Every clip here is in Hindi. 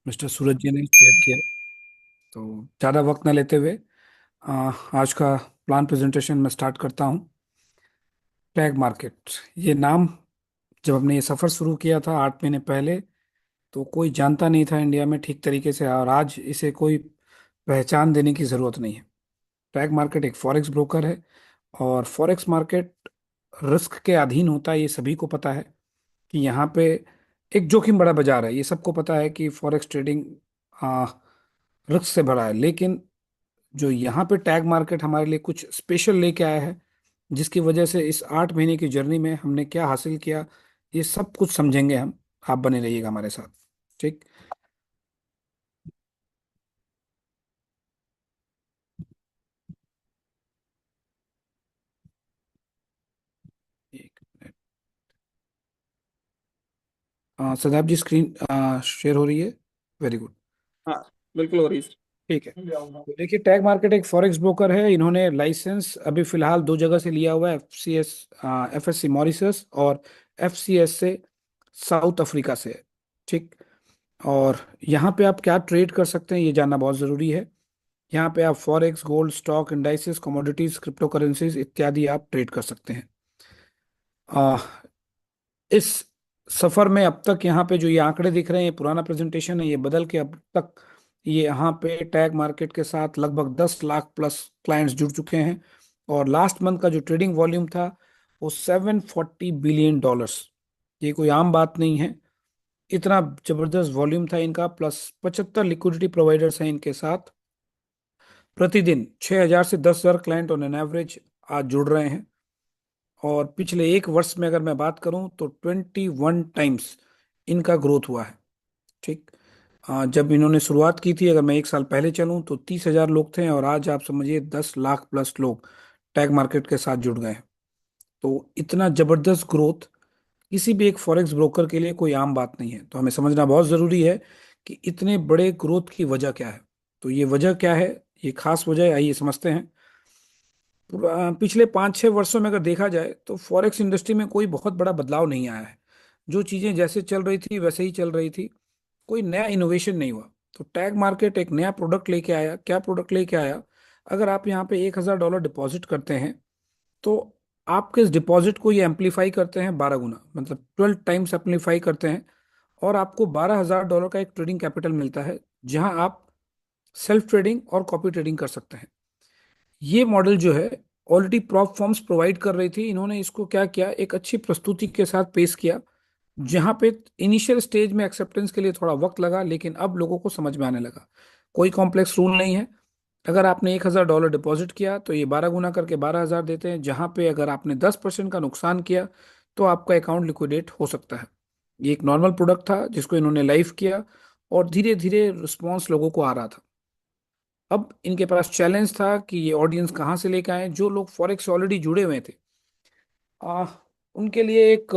मिस्टर सूरज जी ने शेयर किया। तो ज़्यादा वक्त न लेते हुए आ, आज का प्लान प्रेजेंटेशन मैं स्टार्ट करता हूँ। टैग मार्केट, ये नाम जब हमने ये सफ़र शुरू किया था 8 महीने पहले, तो कोई जानता नहीं था इंडिया में ठीक तरीके से, और आज इसे कोई पहचान देने की ज़रूरत नहीं है। टैग मार्केट एक फॉरेक्स ब्रोकर है, और फॉरेक्स मार्केट रिस्क के अधीन होता है, ये सभी को पता है कि यहाँ पे एक जोखिम बड़ा बाजार है। ये सबको पता है कि फॉरेक्स ट्रेडिंग रिस्क से भरा है, लेकिन जो यहाँ पे टैग मार्केट हमारे लिए कुछ स्पेशल लेके आया है, जिसकी वजह से इस 8 महीने की जर्नी में हमने क्या हासिल किया, ये सब कुछ समझेंगे हम। आप बने रहिएगा हमारे साथ। ठीक। एक मिनट। सदाब जी, स्क्रीन शेयर हो रही है। Very good. हाँ, बिल्कुल हो रही है। ठीक है। तो देखिए, टैग मार्केट एक फॉरेक्स ब्रोकर है। इन्होंने लाइसेंस अभी फिलहाल दो जगह से लिया हुआ है, एफ एस सी मॉरिशस और FCS से साउथ अफ्रीका से। ठीक। और यहाँ पे आप क्या ट्रेड कर सकते हैं, ये जानना बहुत ज़रूरी है। यहाँ पे आप forex, gold, stock, indices, commodities, crypto currencies इत्यादि आप ट्रेड कर सकते हैं। आ, इस सफर में अब तक यहाँ पे जो ये आंकड़े दिख रहे हैं, ये पुराना प्रेजेंटेशन है, ये बदल के अब तक ये यहाँ पे टैग मार्केट के साथ लगभग 10 लाख प्लस क्लाइंट्स जुड़ चुके हैं। और लास्ट मंथ का जो ट्रेडिंग वॉल्यूम था, वो $740 बिलियन। ये कोई आम बात नहीं है। इतना जबरदस्त वॉल्यूम था इनका, प्लस 75 लिक्विडिटी प्रोवाइडर्स हैं इनके साथ। प्रतिदिन 6,000 से 10,000 क्लाइंट ऑन एन एवरेज आज जुड़ रहे हैं। और पिछले एक वर्ष में अगर मैं बात करूं तो 21 टाइम्स इनका ग्रोथ हुआ है। ठीक। जब इन्होंने शुरुआत की थी, अगर मैं एक साल पहले चलूं तो 30,000 लोग थे, और आज आप समझिए 10 लाख प्लस लोग टैग मार्केट के साथ जुड़ गए हैं। तो इतना जबरदस्त ग्रोथ किसी भी एक फॉरेक्स ब्रोकर के लिए कोई आम बात नहीं है। तो हमें समझना बहुत जरूरी है कि इतने बड़े ग्रोथ की वजह क्या है। तो ये वजह क्या है, ये खास वजह है, आइए समझते हैं। पिछले 5-6 वर्षों में अगर देखा जाए तो फॉरेक्स इंडस्ट्री में कोई बहुत बड़ा बदलाव नहीं आया है। जो चीजें जैसे चल रही थी वैसे ही चल रही थी। कोई नया इनोवेशन नहीं हुआ। तो टैग मार्केट एक नया प्रोडक्ट लेके आया। क्या प्रोडक्ट लेके आया? अगर आप यहाँ पे $1,000 डिपॉजिट करते हैं, तो आपके इस डिपॉजिट को ये एम्पलीफाई करते हैं 12 गुना, मतलब 12 टाइम्स एम्पलीफाई करते हैं। और आपको $12,000 का एक ट्रेडिंग कैपिटल मिलता है, जहां आप सेल्फ ट्रेडिंग और कॉपी ट्रेडिंग कर सकते हैं। ये मॉडल जो है, ऑलरेडी प्रॉप फॉर्म्स प्रोवाइड कर रही थी, इन्होंने इसको क्या किया, एक अच्छी प्रस्तुति के साथ पेश किया। जहां पे इनिशियल स्टेज में एक्सेप्टेंस के लिए थोड़ा वक्त लगा, लेकिन अब लोगों को समझ में आने लगा। कोई कॉम्प्लेक्स रूल नहीं है। अगर आपने $1,000 डिपॉजिट किया तो ये 12 गुना करके 12,000 देते हैं, जहां पे अगर आपने 10% का नुकसान किया तो आपका अकाउंट लिक्विडेट हो सकता है। ये एक नॉर्मल प्रोडक्ट था जिसको इन्होंने लाइव किया, और धीरे धीरे रिस्पॉन्स लोगों को आ रहा था। अब इनके पास चैलेंज था कि ये ऑडियंस कहाँ से लेकर आए। जो लोग फॉरेक्स से ऑलरेडी जुड़े हुए थे, आ, उनके लिए एक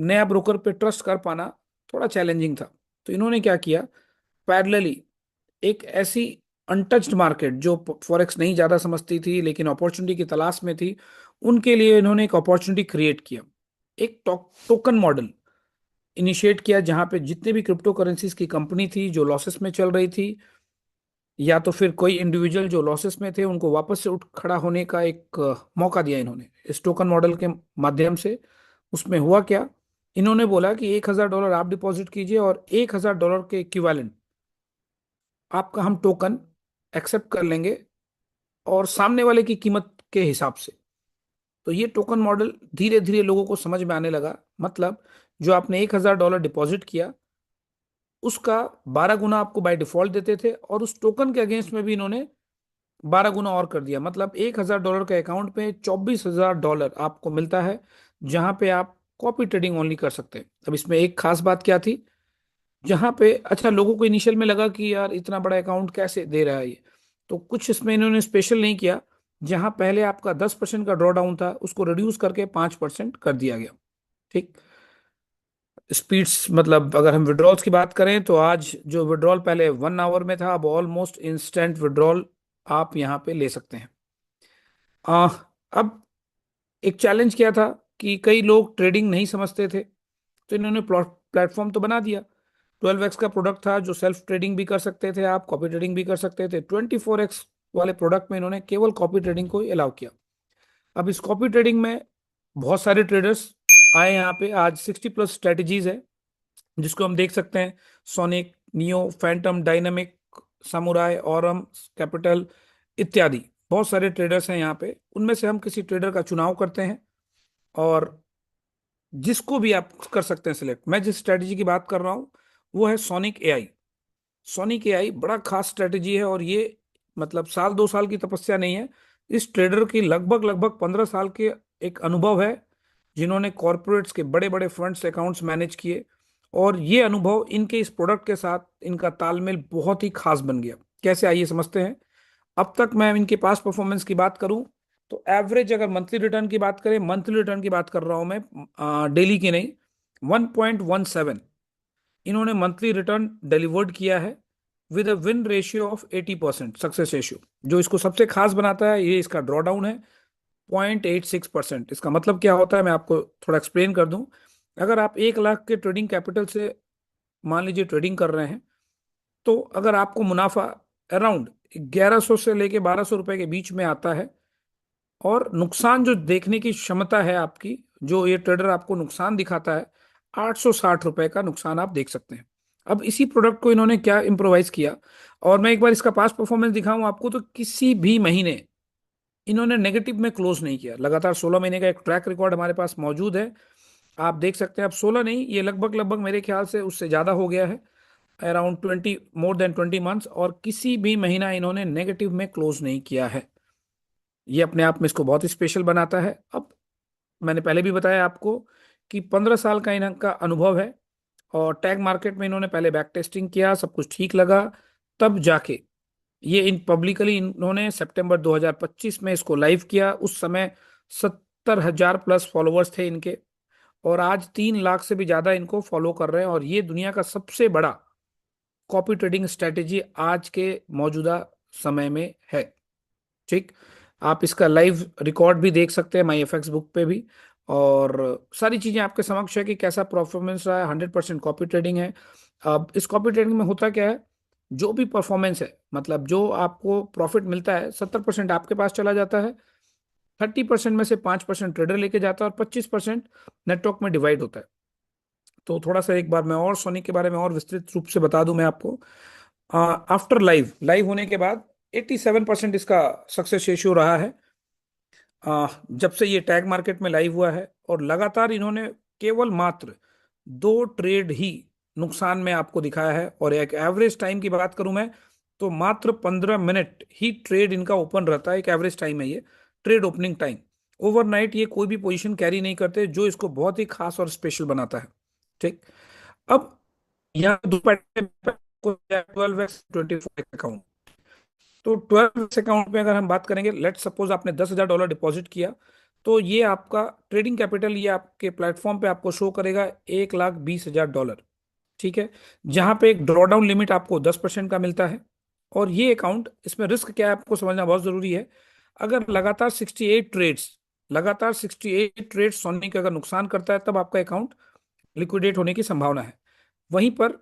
नया ब्रोकर पे ट्रस्ट कर पाना थोड़ा चैलेंजिंग था। तो इन्होंने क्या किया, पैरेलली एक ऐसी अनटच्ड मार्केट जो फॉरेक्स नहीं ज्यादा समझती थी लेकिन अपॉर्चुनिटी की तलाश में थी, उनके लिए इन्होंने एक अपॉर्चुनिटी क्रिएट किया। एक टोकन मॉडल इनिशिएट किया, जहां पे जितने भी क्रिप्टो करेंसीज की कंपनी थी जो लॉसेस में चल रही थी, या तो फिर कोई इंडिविजुअल जो लॉसेस में थे, उनको वापस से उठ खड़ा होने का एक मौका दिया इन्होंने इस टोकन मॉडल के माध्यम से। उसमें हुआ क्या, इन्होंने बोला कि $1,000 आप डिपॉजिट कीजिए, और $1,000 के इक्विवेलेंट आपका हम टोकन एक्सेप्ट कर लेंगे, और सामने वाले की कीमत के हिसाब से। तो ये टोकन मॉडल धीरे धीरे लोगों को समझ में आने लगा। मतलब जो आपने $1,000 डिपॉजिट किया, उसका 12 गुना आपको बाय डिफॉल्ट देते थे, और उस टोकन के अगेंस्ट में भी इन्होंने 12 गुना और कर दिया। मतलब $1,000 के अकाउंट पे $24,000 आपको मिलता है, जहां पे आप कॉपी ट्रेडिंग ओनली कर सकते हैं। अब इसमें एक खास बात क्या थी, जहां पे अच्छा लोगों को इनिशियल में लगा कि यार इतना बड़ा अकाउंट कैसे दे रहा है ये। तो कुछ इसमें इन्होंने स्पेशल नहीं किया। जहां पहले आपका 10% का ड्रॉ डाउन था, उसको रिड्यूस करके 5% कर दिया गया। ठीक। स्पीड्स, मतलब अगर हम विड्रॉल्स की बात करें तो आज जो विड्रॉल पहले 1 आवर में था, अब ऑलमोस्ट इंस्टेंट विड्रॉल आप यहाँ पे ले सकते हैं। आ, अब एक चैलेंज क्या था कि कई लोग ट्रेडिंग नहीं समझते थे, तो इन्होंने प्लेटफॉर्म तो बना दिया, 12x का प्रोडक्ट था जो सेल्फ ट्रेडिंग भी कर सकते थे, आप कॉपी ट्रेडिंग भी कर सकते थे। 24x वाले प्रोडक्ट में इन्होंने केवल कॉपी ट्रेडिंग को अलाउ किया। अब इस कॉपी ट्रेडिंग में बहुत सारे ट्रेडर्स आए यहाँ पे। आज 60+ स्ट्रेटजीज है जिसको हम देख सकते हैं। Sonic, neo, Phantom, dynamic, samurai, Aurum, capital इत्यादि बहुत सारे ट्रेडर्स हैं यहाँ पे। उनमें से हम किसी ट्रेडर का चुनाव करते हैं और जिसको भी आप कर सकते हैं सिलेक्ट। मैं जिस स्ट्रेटजी की बात कर रहा हूँ वो है सोनिक एआई। सोनिक एआई बड़ा खास स्ट्रेटजी है और ये मतलब साल 2 साल की तपस्या नहीं है। इस ट्रेडर की लगभग लगभग 15 साल के एक अनुभव है, जिन्होंने कॉरपोरेट्स के बड़े बड़े फंड्स अकाउंट्स मैनेज किए। और ये अनुभव इनके इस प्रोडक्ट के साथ इनका तालमेल बहुत ही खास बन गया। कैसे, आइए समझते हैं। अब तक मैं इनके पास परफॉर्मेंस की बात करूं तो एवरेज, अगर मंथली रिटर्न की बात करें, मंथली रिटर्न की बात कर रहा हूं मैं, डेली की नहीं, 1.17 इन्होंने मंथली रिटर्न डिलीवर्ड किया है with a win ratio of 80%। Success ratio जो इसको सबसे खास बनाता है ये इसका ड्रॉडाउन है 0.86%। इसका मतलब क्या होता है, मैं आपको थोड़ा एक्सप्लेन कर दूं। अगर आप 1 लाख के ट्रेडिंग कैपिटल से मान लीजिए ट्रेडिंग कर रहे हैं, तो अगर आपको मुनाफा अराउंड 1100 से लेके 1200 रुपए के बीच में आता है और नुकसान जो देखने की क्षमता है आपकी, जो ये ट्रेडर आपको नुकसान दिखाता है, 860 रुपए का नुकसान आप देख सकते हैं। अब इसी प्रोडक्ट को इन्होंने क्या इम्प्रोवाइज किया, और मैं एक बार इसका पास्ट परफॉर्मेंस दिखाऊं आपको, तो किसी भी महीने इन्होंने नेगेटिव में क्लोज नहीं किया। लगातार 16 महीने का एक ट्रैक रिकॉर्ड हमारे पास मौजूद है। आप देख सकते हैं। अब 16 नहीं, ये लगभग लगभग मेरे ख्याल से उससे ज्यादा हो गया है, अराउंड 20, मोर देन 20 मंथ्स, और किसी भी महीना इन्होंने नेगेटिव में क्लोज नहीं किया है। ये अपने आप में इसको बहुत ही स्पेशल बनाता है। अब मैंने पहले भी बताया आपको कि 15 साल का इनका अनुभव है और टैग मार्केट में इन्होंने पहले बैक टेस्टिंग किया, सब कुछ ठीक लगा, तब जाके ये इन पब्लिकली इन्होंने सितंबर 2025 में इसको लाइव किया। उस समय 70,000+ फॉलोअर्स थे इनके, और आज 3 लाख से भी ज्यादा इनको फॉलो कर रहे हैं। और ये दुनिया का सबसे बड़ा कॉपी ट्रेडिंग स्ट्रेटेजी आज के मौजूदा समय में है। ठीक, आप इसका लाइव रिकॉर्ड भी देख सकते हैं माई एफ एक्स बुक पे भी, और सारी चीजें आपके समक्ष है कि कैसा परफॉर्मेंस रहा है। 100% कॉपी ट्रेडिंग है। अब इस कॉपी ट्रेडिंग में होता क्या है, जो भी परफॉर्मेंस है, मतलब जो आपको प्रॉफिट मिलता है, 70% आपके पास चला जाता है, 30% में से 5% ट्रेडर लेके जाता है और 25% नेटवर्क में डिवाइड होता है। तो थोड़ा सा एक बार मैं और सोनी के बारे में और विस्तृत रूप से बता दूं मैं आपको। आफ्टर लाइव लाइव होने के बाद 87% इसका सक्सेस रेशियो रहा है, जब से ये टैग मार्केट में लाइव हुआ है। और लगातार इन्होंने केवल मात्र 2 ट्रेड ही नुकसान में आपको दिखाया है। और एक एवरेज टाइम की बात करूं मैं, तो मात्र 15 मिनट ही ट्रेड इनका ओपन रहता है। एक एवरेज टाइम है ये, ट्रेड ओपनिंग टाइम। ओवरनाइट ये कोई भी पोजीशन कैरी नहीं करते, जो इसको बहुत ही खास और स्पेशल बनाता है। ठीक, अब यहाँ दो पैटर्न, 12x 24 तो 12 अकाउंट में अगर हम बात करेंगे, लेट सपोज आपने $10,000 डिपॉजिट किया, तो ये आपका ट्रेडिंग कैपिटल ये आपके प्लेटफॉर्म पे आपको शो करेगा $1,20,000। ठीक है, जहां पे एक ड्रॉडाउन लिमिट आपको 10% का मिलता है। और ये अकाउंट, इसमें रिस्क क्या है आपको समझना बहुत जरूरी है। अगर लगातार 68 ट्रेड्स सोनी का अगर नुकसान करता है, तब आपका अकाउंट लिक्विडेट होने की संभावना है। वहीं पर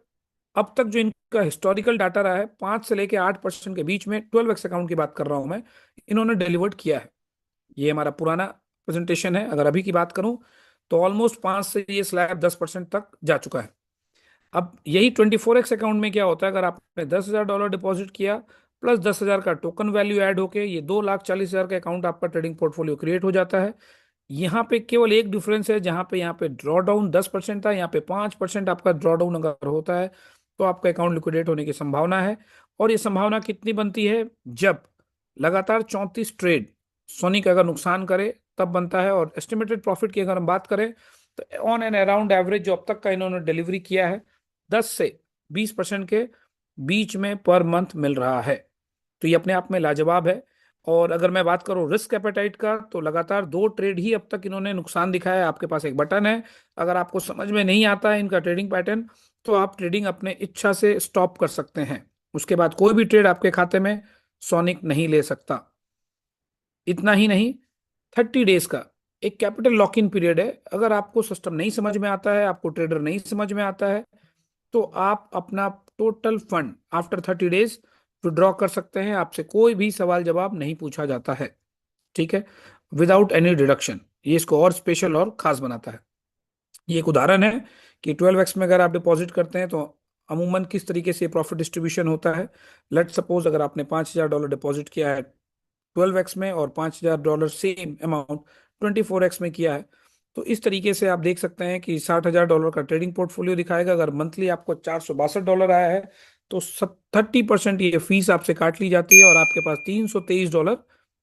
अब तक जो इनका हिस्टोरिकल डाटा रहा है, 5 से लेके 8% के बीच में, 12x अकाउंट की बात कर रहा हूं मैं, इन्होंने डिलीवर्ड किया है। ये हमारा पुराना प्रेजेंटेशन है। अगर अभी की बात करूं तो ऑलमोस्ट 5 से ये स्लैब 10% तक जा चुका है। अब यही 24x अकाउंट में क्या होता है, अगर आपने $10,000 डिपॉजिट किया प्लस 10,000 का टोकन वैल्यू ऐड होके ये 2,40,000 का अकाउंट आपका ट्रेडिंग पोर्टफोलियो क्रिएट हो जाता है। यहाँ पे केवल एक डिफरेंस है, जहाँ पे यहाँ पे ड्रॉ डाउन 10% था, यहाँ पे 5% आपका ड्रॉ डाउन अगर होता है तो आपका अकाउंट लिक्विडेट होने की संभावना है। और ये संभावना कितनी बनती है, जब लगातार 34 ट्रेड सोनी का अगर नुकसान करे तब बनता है। और एस्टिमेटेड प्रॉफिट की अगर हम बात करें तो ऑन एंड अराउंड एवरेज जो अब तक का इन्होंने डिलीवरी किया है, 10 से 20% के बीच में पर मंथ मिल रहा है। तो ये अपने आप में लाजवाब है। और अगर मैं बात करूं रिस्क एपेटाइट का, तो लगातार 2 ट्रेड ही अब तक इन्होंने नुकसान दिखाया है। आपके पास एक बटन है, अगर आपको समझ में नहीं आता है इनका ट्रेडिंग पैटर्न, तो आप ट्रेडिंग अपने इच्छा से स्टॉप कर सकते हैं। उसके बाद कोई भी ट्रेड आपके खाते में सोनिक नहीं ले सकता। इतना ही नहीं, 30 डेज का एक कैपिटल लॉक इन पीरियड है। अगर आपको सिस्टम नहीं समझ में आता है, आपको ट्रेडर नहीं समझ में आता है, तो आप अपना total fund after 30 days withdraw कर सकते हैं, आपसे कोई भी सवाल जवाब नहीं पूछा जाता है। ठीक है, विदाउट एनी डिडक्शन। ये इसको और स्पेशल और खास बनाता है। ये एक उदाहरण है कि 12x में अगर आप डिपॉजिट करते हैं तो अमूमन किस तरीके से प्रॉफिट डिस्ट्रीब्यूशन होता है। लेट सपोज अगर आपने $5,000 डिपॉजिट किया है 12x में, और $5,000 सेम अमाउंट 24x में किया है, तो इस तरीके से आप देख सकते हैं कि $60,000 का ट्रेडिंग पोर्टफोलियो दिखाएगा। अगर मंथली आपको $462 आया है तो 30% ये फीस आपसे काट ली जाती है और आपके पास $323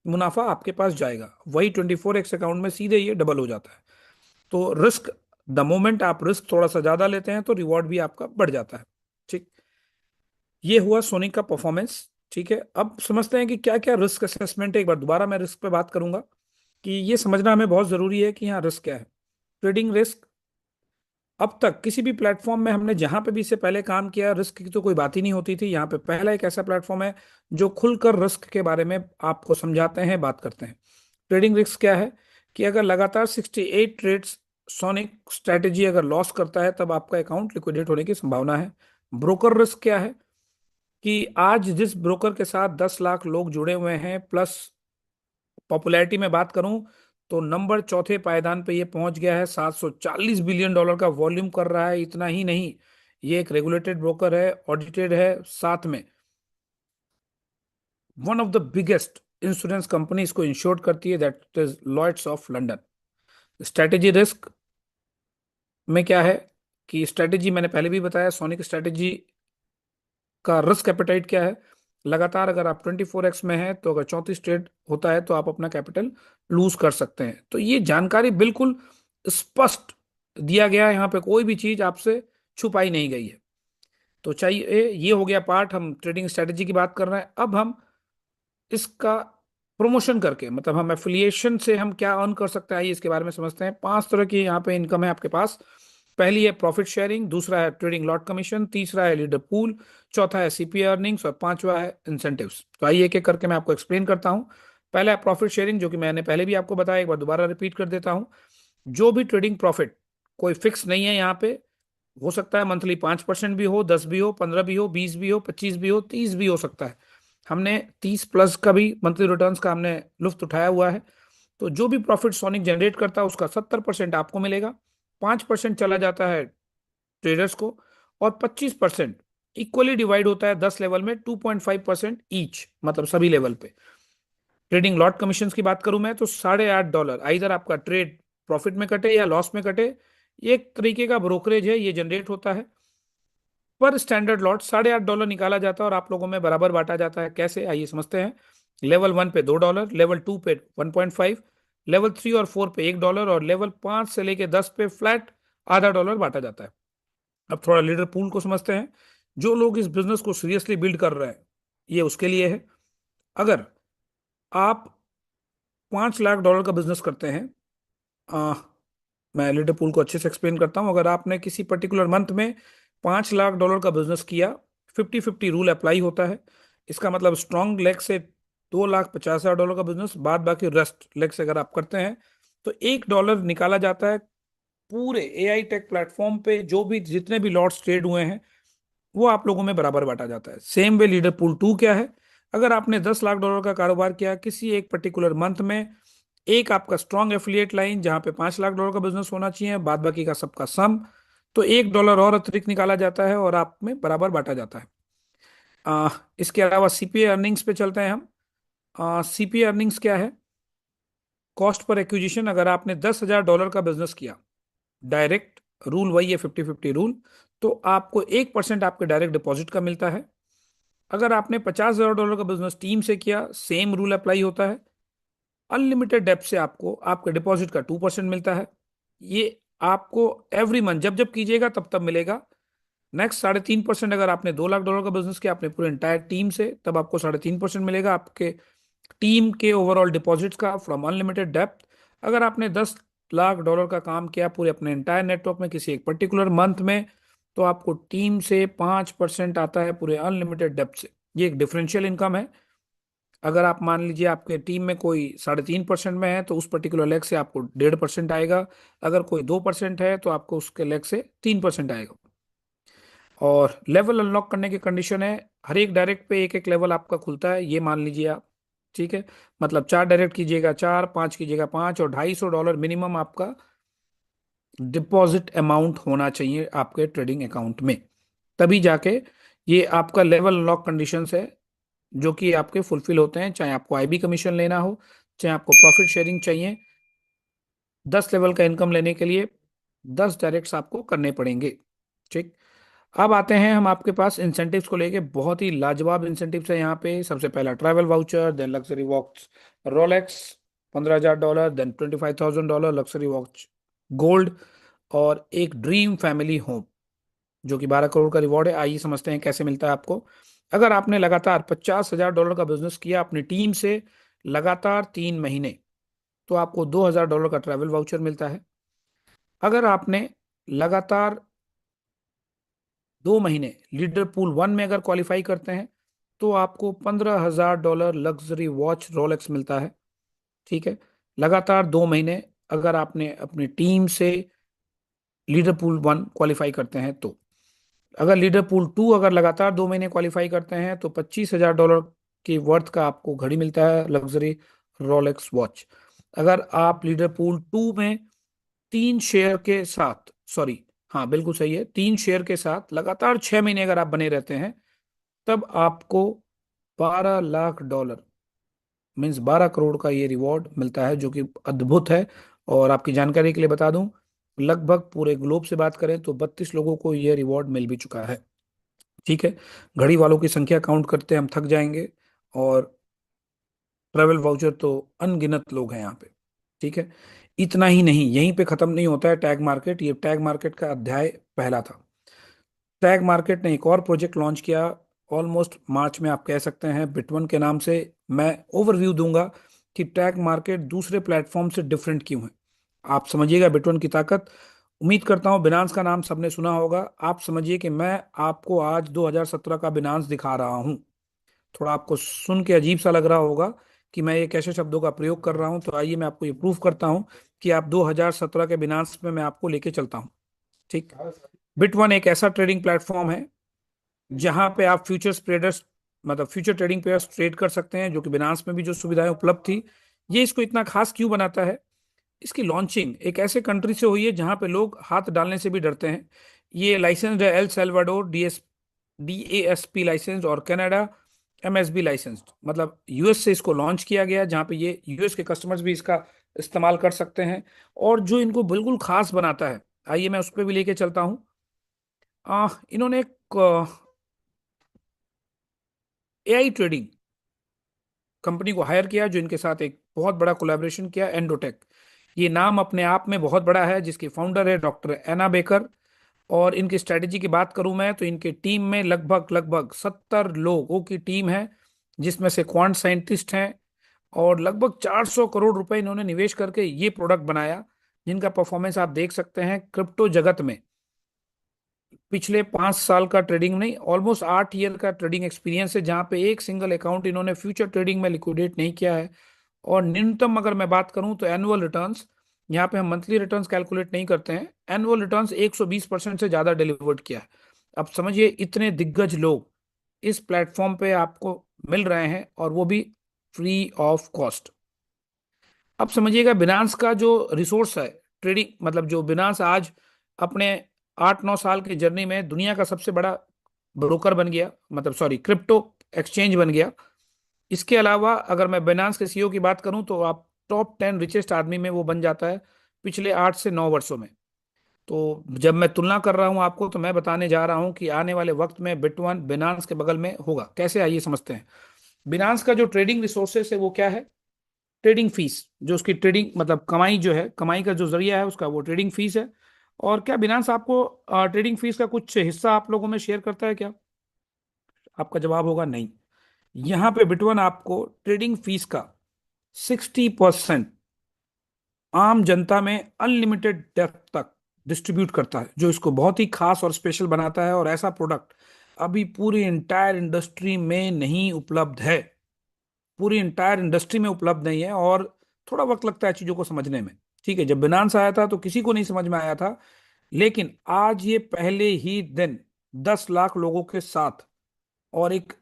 मुनाफा आपके पास जाएगा। वही 24x अकाउंट में सीधे ये डबल हो जाता है। तो रिस्क, द मोमेंट आप रिस्क थोड़ा सा ज्यादा लेते हैं तो रिवॉर्ड भी आपका बढ़ जाता है। ठीक, ये हुआ सोनिक का परफॉर्मेंस। ठीक है, अब समझते हैं कि क्या क्या रिस्क असेसमेंट है। एक बार दोबारा मैं रिस्क पे बात करूंगा कि ये समझना हमें बहुत जरूरी है कि यहाँ रिस्क क्या है। ट्रेडिंग रिस्क, अब तक किसी भी प्लेटफॉर्म में हमने जहां पे भी इससे पहले काम किया, रिस्क की तो कोई बात ही नहीं होती थी। यहाँ पे पहला एक ऐसा प्लेटफॉर्म है जो खुलकर रिस्क के बारे में आपको समझाते हैं, बात करते हैं। ट्रेडिंग रिस्क क्या है कि अगर लगातार 68 ट्रेड्स सोनिक स्ट्रेटेजी अगर लॉस करता है तब आपका अकाउंट लिक्विडेट होने की संभावना है। ब्रोकर रिस्क क्या है कि आज जिस ब्रोकर के साथ 10 लाख लोग जुड़े हुए हैं, प्लस पॉपुलैरिटी में बात करूं तो नंबर चौथे पायदान पे ये पहुंच गया है, $740 बिलियन का वॉल्यूम कर रहा है। इतना ही नहीं, ये एक रेगुलेटेड ब्रोकर है, ऑडिटेड है, साथ में one of the biggest insurance company इसको इंश्योर करती है, that is Lloyd's of London. Strategy risk में क्या है कि स्ट्रेटेजी मैंने पहले भी बताया, सोनिक स्ट्रेटेजी का रिस्क एपेटाइट क्या है। लगातार अगर आप 24x में है तो अगर 34 ट्रेड होता है तो आप अपना कैपिटल लूज कर सकते हैं। तो ये जानकारी बिल्कुल स्पष्ट दिया गया है, यहाँ पे कोई भी चीज आपसे छुपाई नहीं गई है। तो चाहिए, ये हो गया पार्ट, हम ट्रेडिंग स्ट्रेटेजी की बात कर रहे हैं। अब हम इसका प्रमोशन करके, मतलब हम एफिलिएशन से हम क्या अर्न कर सकते हैं, इसके बारे में समझते हैं। 5 तरह की यहाँ पे इनकम है आपके पास। पहली है प्रॉफिट शेयरिंग, दूसरा है ट्रेडिंग लॉट कमीशन, तीसरा है लीडर पूल, चौथा है सीपीए अर्निंग्स और पांचवा है इंसेंटिव्स। तो आइए एक एक करके मैं आपको एक्सप्लेन करता हूँ। पहला है प्रॉफिट शेयरिंग, जो कि मैंने पहले भी आपको बताया, एक बार दोबारा रिपीट कर देता हूँ। जो भी ट्रेडिंग प्रॉफिट, कोई फिक्स नहीं है यहाँ पे, हो सकता है मंथली 5% भी हो, 10 भी हो, 15 भी हो, 20 भी हो, 25 भी हो, 30 भी हो सकता है। हमने 30+ का भी मंथली रिटर्न्स का हमने लुफ्त उठाया हुआ है। तो जो भी प्रॉफिट सोनिक जनरेट करता है उसका 70% आपको मिलेगा, 5% चला जाता है ट्रेडर्स को, और 25% इक्वली डिवाइड होता है 10 लेवल में, 2.5% ईच, मतलब सभी लेवल पे। ट्रेडिंग लॉट कमीशन की बात करूं मैं तो $8.5 इधर आपका ट्रेड प्रॉफिट में कटे या लॉस में कटे, ये एक तरीके का ब्रोकरेज है, ये जनरेट होता है। पर स्टैंडर्ड लॉट $8.5 निकाला जाता है और आप लोगों में बराबर बांटा जाता है। कैसे, आइए समझते हैं। लेवल 1 पे $2, लेवल 2 पे 1.5, लेवल 3 और 4 पे $1, और लेवल 5 से लेके 10 पे फ्लैट $0.5 बांटा जाता है। अब थोड़ा लीडर पूल को समझते हैं। जो लोग इस बिजनेस को सीरियसली बिल्ड कर रहे हैं, ये उसके लिए है। अगर आप $5 लाख का बिजनेस करते हैं, आ, मैं लीडर पूल को अच्छे से एक्सप्लेन करता हूं। अगर आपने किसी पर्टिकुलर मंथ में $5 लाख का बिजनेस किया, 50-50 रूल अप्लाई होता है। इसका मतलब स्ट्रॉन्ग लेग से $2,50,000 का बिजनेस, बाद बाकी रेस्ट लेग से अगर आप करते हैं तो $1 निकाला जाता है। पूरे एआई टेक प्लेटफॉर्म पे जो भी जितने भी लॉट्स ट्रेड हुए हैं वो आप लोगों में बराबर बांटा जाता है। सेम वे लीडर पूल 2 क्या है, अगर आपने $10 लाख का कारोबार किया किसी एक पर्टिकुलर मंथ में, एक आपका स्ट्रॉन्ग एफिलिएट लाइन जहां पे $5 लाख का बिजनेस होना चाहिए, बाद बाकी का सबका सम, तो $1 और अतिरिक्त निकाला जाता है और आप में बराबर बांटा जाता है। इसके अलावा सीपीए अर्निंग्स पे चलते हैं हम। सीपीए अर्निंग्स क्या है, कॉस्ट पर एक्विजिशन। अगर आपने $10,000 का बिजनेस किया डायरेक्ट, रूल वही है 50-50 रूल, तो आपको 1% आपके डायरेक्ट डिपॉजिट का मिलता है। अगर आपने $50,000 का बिजनेस टीम से किया, सेम रूल अप्लाई होता है। अनलिमिटेड डेप्थ से आपको आपके डिपॉजिट का 2% मिलता है। ये आपको एवरी मंथ जब जब कीजिएगा तब तब मिलेगा। नेक्स्ट 3.5%, अगर आपने $2 लाख का बिजनेस किया अपने पूरे इंटायर टीम से, तब आपको 3.5% मिलेगा आपके टीम के ओवरऑल डिपॉजिट्स का फ्रॉम अनलिमिटेड डेप्थ। अगर आपने $10 लाख का काम किया पूरे अपने इंटायर नेटवर्क में किसी एक पर्टिकुलर मंथ में, तो आपको टीम से 5% आता है पूरे अनलिमिटेड डेप्थ से। ये एक डिफरेंशियल इनकम है। अगर आप मान लीजिए आपके टीम में कोई 3.5% में है तो उस पर्टिकुलर लेग से आपको 1.5% आएगा। अगर कोई 2% है तो आपको उसके लेग से 3% आएगा। और लेवल अनलॉक करने की कंडीशन है, हर एक डायरेक्ट पे एक एक लेवल आपका खुलता है, ये मान लीजिए आप। ठीक है, मतलब 4 डायरेक्ट कीजिएगा 4, 5 कीजिएगा 5, और $250 मिनिमम आपका डिपॉजिट अमाउंट होना चाहिए आपके ट्रेडिंग अकाउंट में। तभी जाके ये आपका लेवल अनलॉक कंडीशंस है, जो कि आपके फुलफिल होते हैं, चाहे आपको आईबी कमीशन लेना हो, चाहे आपको प्रॉफिट शेयरिंग चाहिए। 10 लेवल का इनकम लेने के लिए 10 डायरेक्ट्स आपको करने पड़ेंगे। ठीक। अब आते हैं हम आपके पास इंसेंटिव्स को लेके, बहुत ही लाजवाब इंसेंटिव्स है यहाँ पे। सबसे पहला travel voucher, then luxury watch Rolex $15,000, then $25,000 luxury watch gold, और एक ड्रीम फैमिली होम जो कि 12 करोड़ का रिवॉर्ड है। आइए समझते हैं कैसे मिलता है आपको। अगर आपने लगातार $50,000 का बिजनेस किया अपनी टीम से लगातार 3 महीने, तो आपको $2,000 का ट्रैवल वाउचर मिलता है। अगर आपने लगातार 2 महीने लीडर पूल 1 में अगर क्वालिफाई करते हैं, तो आपको $15,000 लग्जरी वॉच रोलेक्स मिलता है। ठीक है, लगातार 2 महीने अगर आपने अपनी टीम से लीडर पूल 1 क्वालिफाई करते हैं तो। अगर लीडर पूल 2 अगर लगातार 2 महीने क्वालिफाई करते हैं, तो $25,000 की वर्थ का आपको घड़ी मिलता है, लग्जरी रोलेक्स वॉच। अगर आप लीडर पूल 2 में 3 शेयर के साथ, सॉरी, हाँ बिल्कुल सही है, 3 शेयर के साथ लगातार 6 महीने अगर आप बने रहते हैं, तब आपको $12 लाख, मीन्स 12 करोड़ का ये रिवॉर्ड मिलता है, जो कि अद्भुत है। और आपकी जानकारी के लिए बता दूं, लगभग पूरे ग्लोब से बात करें तो 32 लोगों को ये रिवॉर्ड मिल भी चुका है। ठीक है, घड़ी वालों की संख्या काउंट करते हम थक जाएंगे, और ट्रेवल वाउचर तो अनगिनत लोग हैं यहाँ पे। ठीक है, इतना ही नहीं, यहीं पे खत्म नहीं होता है टैग मार्केट, ये टैग मार्केट का अध्याय पहला था। टैग मार्केट ने एक और प्रोजेक्ट लॉन्च किया ऑलमोस्ट मार्च में, आप कह सकते हैं, बिटवन के नाम से। मैं ओवरव्यू दूंगा कि टैग मार्केट दूसरे प्लेटफॉर्म से डिफरेंट क्यों है, आप समझिएगा बिटवन की ताकत। उम्मीद करता हूं बिनांस का नाम सबने सुना होगा। आप समझिए कि मैं आपको आज 2017 का बिनांस दिखा रहा हूं। थोड़ा आपको सुन के अजीब सा लग रहा होगा कि मैं ये कैसे शब्दों का प्रयोग कर रहा हूं, तो आइए मैं आपको ये प्रूफ करता हूं कि आप 2017 के बिनांस में मैं आपको लेके चलता हूं। ठीक। बिटवन एक ऐसा ट्रेडिंग प्लेटफॉर्म है जहां पे आप फ्यूचर्स ट्रेडर्स, मतलब फ्यूचर ट्रेडिंग पेयर्स ट्रेड कर सकते हैं, जो कि बिनांस में भी जो सुविधाएं उपलब्ध थी। ये इसको इतना खास क्यों बनाता है? इसकी लॉन्चिंग एक ऐसे कंट्री से हुई है जहां पे लोग हाथ डालने से भी डरते हैं। ये लाइसेंस्ड है एल सल्वाडोर, DASP लाइसेंस, और कनाडा MSB लाइसेंस्ड। मतलब यूएस से इसको लॉन्च किया गया, जहां पे ये यूएस के कस्टमर्स भी इसका इस्तेमाल कर सकते हैं। और जो इनको बिल्कुल खास बनाता है, आइए मैं उस पर भी लेके चलता हूँ। इन्होंने एक AI ट्रेडिंग कंपनी को हायर किया, जो इनके साथ एक बहुत बड़ा कोलैबोरेशन किया, एंडोटेक। ये नाम अपने आप में बहुत बड़ा है, जिसकी फाउंडर है डॉक्टर एना बेकर। और इनकी स्ट्रेटेजी की बात करूं मैं, तो इनके टीम में लगभग लगभग 70 लोगों की टीम है, जिसमें से क्वांट साइंटिस्ट हैं। और लगभग 400 करोड़ रुपए इन्होंने निवेश करके ये प्रोडक्ट बनाया, जिनका परफॉर्मेंस आप देख सकते हैं क्रिप्टो जगत में। पिछले 5 साल का ट्रेडिंग नहीं, ऑलमोस्ट 8 ईयर का ट्रेडिंग एक्सपीरियंस है, जहां पे एक सिंगल अकाउंट इन्होंने फ्यूचर ट्रेडिंग में लिक्विडेट नहीं किया है। और न्यूनतम अगर मैं बात करूं तो एनुअल रिटर्न्स, यहाँ पे हम मंथली रिटर्न्स कैलकुलेट नहीं करते हैं, एनुअल रिटर्न्स 120% से ज्यादा डिलीवर्ड किया है। अब समझिए, इतने दिग्गज लोग इस प्लेटफॉर्म पे आपको मिल रहे हैं, और वो भी फ्री ऑफ कॉस्ट। अब समझिएगा बिनांस का जो रिसोर्स है ट्रेडिंग, मतलब जो बिनांस आज अपने 8-9 साल की जर्नी में दुनिया का सबसे बड़ा ब्रोकर बन गया, मतलब सॉरी, क्रिप्टो एक्सचेंज बन गया। इसके अलावा अगर मैं बिनांस के सीईओ की बात करूं, तो आप टॉप 10 रिचेस्ट आदमी में वो बन जाता है पिछले 8 से 9 वर्षों में। तो जब मैं तुलना कर रहा हूं आपको, तो मैं बताने जा रहा हूं कि आने वाले वक्त में बिटवन बिनांस के बगल में होगा। कैसे, आइए समझते हैं। बिनांस का जो ट्रेडिंग रिसोर्सेस है वो क्या है? ट्रेडिंग फीस, जो उसकी ट्रेडिंग मतलब कमाई जो है, कमाई का जो जरिया है उसका, वो ट्रेडिंग फीस है। और क्या बिनांस आपको ट्रेडिंग फीस का कुछ हिस्सा आप लोगों में शेयर करता है क्या? आपका जवाब होगा नहीं। यहाँ पे बिटवन आपको ट्रेडिंग फीस का 60% आम जनता में अनलिमिटेड डेप्थ तक डिस्ट्रीब्यूट करता है, जो इसको बहुत ही खास और स्पेशल बनाता है। और ऐसा प्रोडक्ट अभी पूरी इंटायर इंडस्ट्री में नहीं उपलब्ध है, पूरी इंटायर इंडस्ट्री में उपलब्ध नहीं है। और थोड़ा वक्त लगता है चीजों को समझने में। ठीक है, जब बिनांस आया था तो किसी को नहीं समझ में आया था, लेकिन आज ये पहले ही दिन 10 लाख लोगों के साथ और एक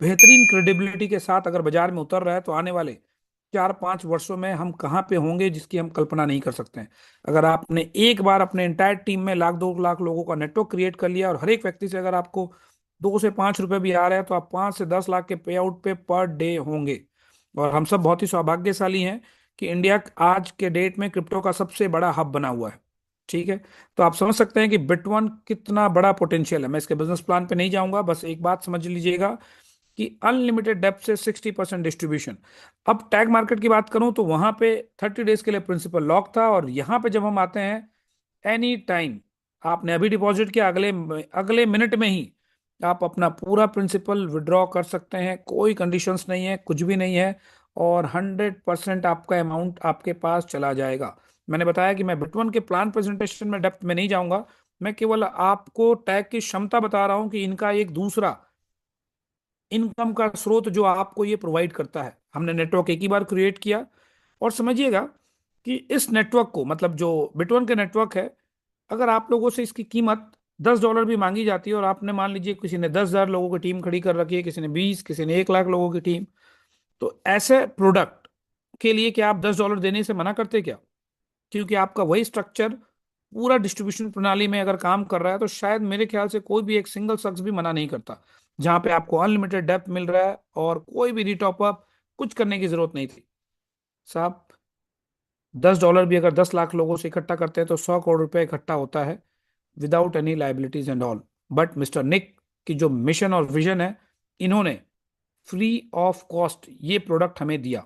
बेहतरीन क्रेडिबिलिटी के साथ अगर बाजार में उतर रहा है, तो आने वाले 4-5 वर्षों में हम कहाँ पे होंगे जिसकी हम कल्पना नहीं कर सकते हैं। अगर आपने एक बार अपने एंटायर टीम में लाख 2 लाख लोगों का नेटवर्क क्रिएट कर लिया और हर एक व्यक्ति से अगर आपको 2 से 5 रुपए भी आ रहे हैं, तो आप 5 से 10 लाख के पे आउट पे पर डे होंगे। और हम सब बहुत ही सौभाग्यशाली हैं कि इंडिया आज के डेट में क्रिप्टो का सबसे बड़ा हब बना हुआ है। ठीक है। तो आप समझ सकते हैं कि बिटवन कितना बड़ा पोटेंशियल है। मैं इसके बिजनेस प्लान पे नहीं जाऊंगा, बस एक बात समझ लीजिएगा कि अनलिमिटेड डेप्थ से 60% डिस्ट्रीब्यूशन। अब टैग मार्केट की बात करूं तो वहां पे 30 डेज के लिए प्रिंसिपल लॉक था, और यहां पे जब हम आते हैं, एनी टाइम आपने अभी डिपॉजिट किया, अगले अगले मिनट में ही आप अपना पूरा प्रिंसिपल विड्रॉ कर सकते हैं। कोई कंडीशंस नहीं है, कुछ भी नहीं है, और 100% आपका अमाउंट आपके पास चला जाएगा। मैंने बताया कि मैं बिटवन के प्लान प्रेजेंटेशन में डेप्थ में नहीं जाऊंगा। मैं केवल आपको टैग की क्षमता बता रहा हूं कि इनका एक दूसरा इनकम का स्रोत जो आपको ये प्रोवाइड करता है। हमने नेटवर्क एक ही बार क्रिएट किया, और समझिएगा कि इस नेटवर्क को, मतलब जो बिटवन के नेटवर्क है, अगर आप लोगों से इसकी कीमत $10 भी मांगी जाती है, और आपने मान लीजिए किसी ने 10,000 लोगों की टीम खड़ी कर रखी है, किसी ने 20, किसी ने 1 लाख लोगों की टीम, तो ऐसे प्रोडक्ट के लिए क्या आप $10 देने से मना करते क्या? क्योंकि आपका वही स्ट्रक्चर पूरा डिस्ट्रीब्यूशन प्रणाली में अगर काम कर रहा है, तो शायद मेरे ख्याल से कोई भी एक सिंगल शख्स भी मना नहीं करता। जहां पे आपको अनलिमिटेड डेप्थ मिल रहा है और कोई भी रिटॉप अप कुछ करने की जरूरत नहीं थी साहब। $10 भी अगर 10 लाख लोगों से इकट्ठा करते हैं तो 100 करोड़ रुपए इकट्ठा होता है, without any liabilities and all. But mister Nick की जो मिशन और विजन है, इन्होंने फ्री ऑफ कॉस्ट ये प्रोडक्ट हमें दिया।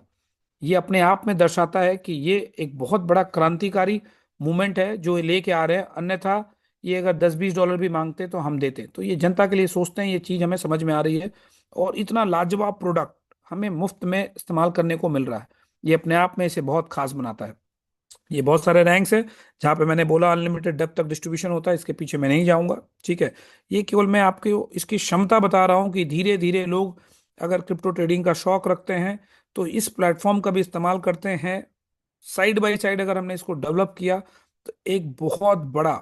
ये अपने आप में दर्शाता है कि ये एक बहुत बड़ा क्रांतिकारी मूवमेंट है जो ये लेके आ रहे हैं। अन्यथा ये अगर 10-20 डॉलर भी मांगते तो हम देते। तो ये जनता के लिए सोचते हैं, ये चीज हमें समझ में आ रही है, और इतना लाजवाब प्रोडक्ट हमें मुफ्त में इस्तेमाल करने को मिल रहा है। ये अपने आप में इसे बहुत खास बनाता है। ये बहुत सारे रैंक्स है जहां पे मैंने बोला अनलिमिटेड डेप्थ तक डिस्ट्रीब्यूशन होता है, इसके पीछे मैं नहीं जाऊंगा। ठीक है। ये केवल मैं आपको इसकी क्षमता बता रहा हूं कि धीरे धीरे लोग अगर क्रिप्टो ट्रेडिंग का शौक रखते हैं तो इस प्लेटफॉर्म का भी इस्तेमाल करते हैं। साइड बाय साइड अगर हमने इसको डेवलप किया, तो एक बहुत बड़ा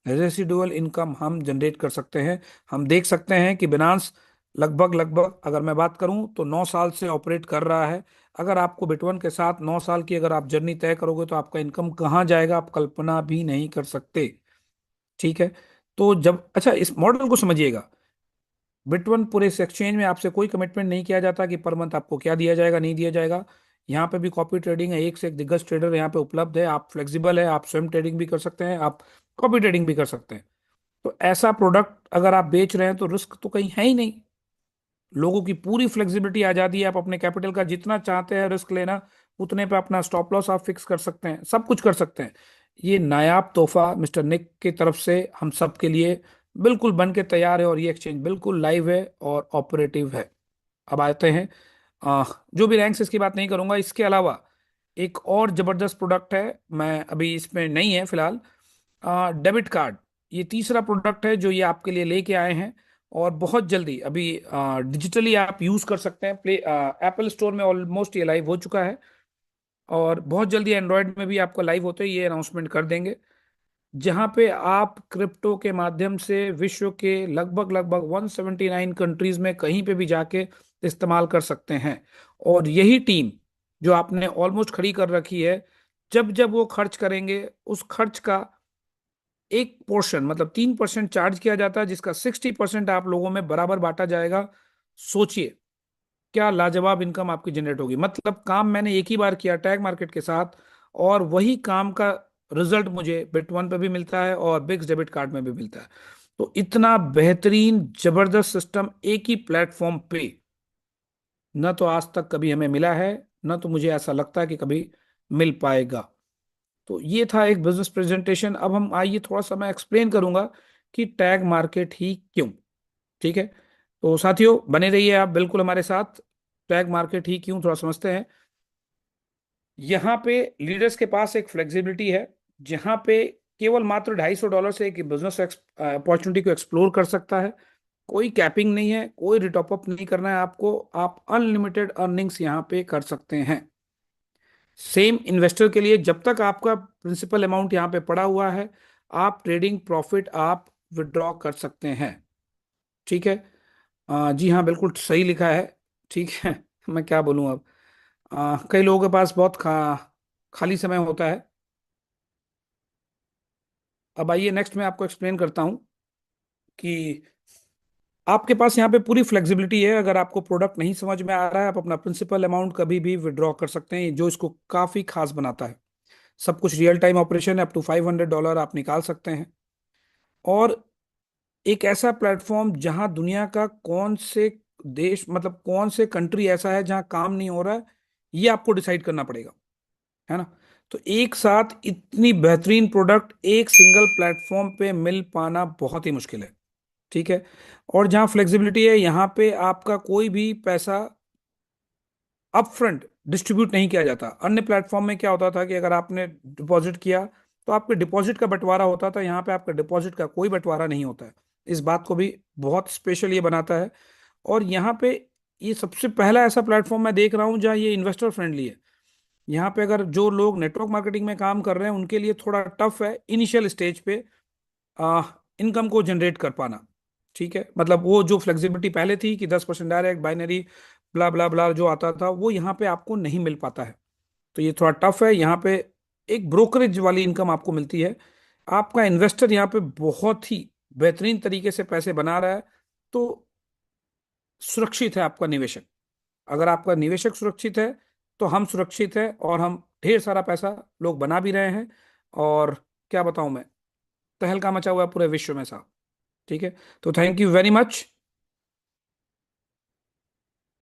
रेसिडुअल इनकम हम जनरेट कर सकते हैं। हम देख सकते हैं कि बिनांस लगभग लगभग अगर मैं बात करूं तो 9 साल से ऑपरेट कर रहा है। अगर आपको बिटवन के साथ 9 साल की अगर आप जर्नी तय करोगे, तो आपका इनकम कहाँ जाएगा आप कल्पना भी नहीं कर सकते। ठीक है। तो जब अच्छा इस मॉडल को समझिएगा, बिटवन पूरे इस एक्सचेंज में आपसे कोई कमिटमेंट नहीं किया जाता कि पर मंथ आपको क्या दिया जाएगा, नहीं दिया जाएगा। यहाँ पे भी कॉपी ट्रेडिंग है, एक से एक दिग्गज ट्रेडर यहाँ पे उपलब्ध है। आप फ्लेक्सिबल है, आप स्वयं ट्रेडिंग भी कर सकते हैं, आप कॉपी ट्रेडिंग भी कर सकते हैं। तो ऐसा प्रोडक्ट अगर आप बेच रहे हैं तो रिस्क तो कहीं है ही नहीं। लोगों की पूरी फ्लेक्सिबिलिटी आजादी है, आप अपने कैपिटल का जितना चाहते हैं रिस्क लेना, उतने पे अपना स्टॉप लॉस आप फिक्स कर सकते हैं, सब कुछ कर सकते हैं। ये नायाब तोहफा मिस्टर निक की तरफ से हम सब के लिए बिल्कुल बन के तैयार है, और ये एक्सचेंज बिल्कुल लाइव है और ऑपरेटिव है। अब आते हैं जो भी रैंक्स, इसकी बात नहीं करूंगा। इसके अलावा एक और जबरदस्त प्रोडक्ट है, मैं अभी इसमें नहीं है फिलहाल, डेबिट कार्ड। ये तीसरा प्रोडक्ट है जो ये आपके लिए लेके आए हैं, और बहुत जल्दी अभी डिजिटली आप यूज कर सकते हैं। प्ले एप्पल स्टोर में ऑलमोस्ट ये लाइव हो चुका है, और बहुत जल्दी एंड्रॉयड में भी आपको लाइव होते ही ये अनाउंसमेंट कर देंगे, जहां पे आप क्रिप्टो के माध्यम से विश्व के लगभग लगभग 179 कंट्रीज में कहीं पे भी जाके इस्तेमाल कर सकते हैं। और यही टीम जो आपने ऑलमोस्ट खड़ी कर रखी है, जब जब वो खर्च करेंगे, उस खर्च का एक पोर्शन मतलब 3% चार्ज किया जाता है, जिसका 60% आप लोगों में बराबर बांटा जाएगा। सोचिए क्या लाजवाब इनकम आपकी जनरेट होगी। मतलब काम मैंने एक ही बार किया टैग मार्केट के साथ, और वही काम का रिजल्ट मुझे बिटवन पे भी मिलता है और बिक्स डेबिट कार्ड में भी मिलता है। तो इतना बेहतरीन जबरदस्त सिस्टम एक ही प्लेटफॉर्म पे न तो आज तक कभी हमें मिला है, न तो मुझे ऐसा लगता है कि कभी मिल पाएगा। तो ये था एक बिजनेस प्रेजेंटेशन। अब हम आइए थोड़ा सा मैं एक्सप्लेन करूंगा कि टैग मार्केट ही क्यों। ठीक है। तो साथियों बने रहिए आप बिल्कुल हमारे साथ। टैग मार्केट ही क्यों थोड़ा समझते हैं। यहाँ पे लीडर्स के पास एक फ्लेक्सिबिलिटी है, जहाँ पे केवल मात्र $250 से एक बिजनेस अपॉर्चुनिटी को एक्सप्लोर कर सकता है। कोई कैपिंग नहीं है, कोई रिटॉप अप नहीं करना है आपको, आप अनलिमिटेड अर्निंग्स यहाँ पे कर सकते हैं। सेम इन्वेस्टर के लिए, जब तक आपका प्रिंसिपल अमाउंट यहाँ पे पड़ा हुआ है, आप ट्रेडिंग प्रॉफिट आप विड्रॉ कर सकते हैं। ठीक है। जी हाँ, बिल्कुल सही लिखा है। ठीक है। मैं क्या बोलूँ अब। कई लोगों के पास बहुत खाली समय होता है। अब आइए नेक्स्ट मैं आपको एक्सप्लेन करता हूँ कि आपके पास यहाँ पे पूरी फ्लेक्सिबिलिटी है। अगर आपको प्रोडक्ट नहीं समझ में आ रहा है, आप अपना प्रिंसिपल अमाउंट कभी भी विड्रॉ कर सकते हैं, जो इसको काफी खास बनाता है। सब कुछ रियल टाइम ऑपरेशन है, अप टू $500 आप निकाल सकते हैं। और एक ऐसा प्लेटफॉर्म जहां दुनिया का कौन से देश, मतलब कौन से कंट्री ऐसा है जहां काम नहीं हो रहा है, ये आपको डिसाइड करना पड़ेगा, है ना। तो एक साथ इतनी बेहतरीन प्रोडक्ट एक सिंगल प्लेटफॉर्म पे मिल पाना बहुत ही मुश्किल है। ठीक है। और जहां फ्लेक्सिबिलिटी है, यहाँ पे आपका कोई भी पैसा अपफ्रंट डिस्ट्रीब्यूट नहीं किया जाता। अन्य प्लेटफॉर्म में क्या होता था कि अगर आपने डिपॉजिट किया तो आपके डिपॉजिट का बंटवारा होता था, यहाँ पे आपका डिपॉजिट का कोई बंटवारा नहीं होता है। इस बात को भी बहुत स्पेशल ये बनाता है। और यहाँ पे ये सबसे पहला ऐसा प्लेटफॉर्म मैं देख रहा हूँ जहाँ ये इन्वेस्टर फ्रेंडली है। यहाँ पे अगर जो लोग नेटवर्क मार्केटिंग में काम कर रहे हैं उनके लिए थोड़ा टफ है इनिशियल स्टेज पे इनकम को जनरेट कर पाना। ठीक है, मतलब वो जो फ्लेक्सिबिलिटी पहले थी कि 10% डायरेक्ट बाइनरी ब्ला ब्ला ब्ला जो आता था, वो यहाँ पे आपको नहीं मिल पाता है। तो ये थोड़ा टफ है। यहाँ पे एक ब्रोकरेज वाली इनकम आपको मिलती है। आपका इन्वेस्टर यहाँ पे बहुत ही बेहतरीन तरीके से पैसे बना रहा है। तो सुरक्षित है आपका निवेशक। अगर आपका निवेशक सुरक्षित है तो हम सुरक्षित है, और हम ढेर सारा पैसा लोग बना भी रहे हैं। और क्या बताऊं मैं, तहलका मचा हुआ है पूरे विश्व में साहब। ठीक है। तो थैंक यू वेरी मच।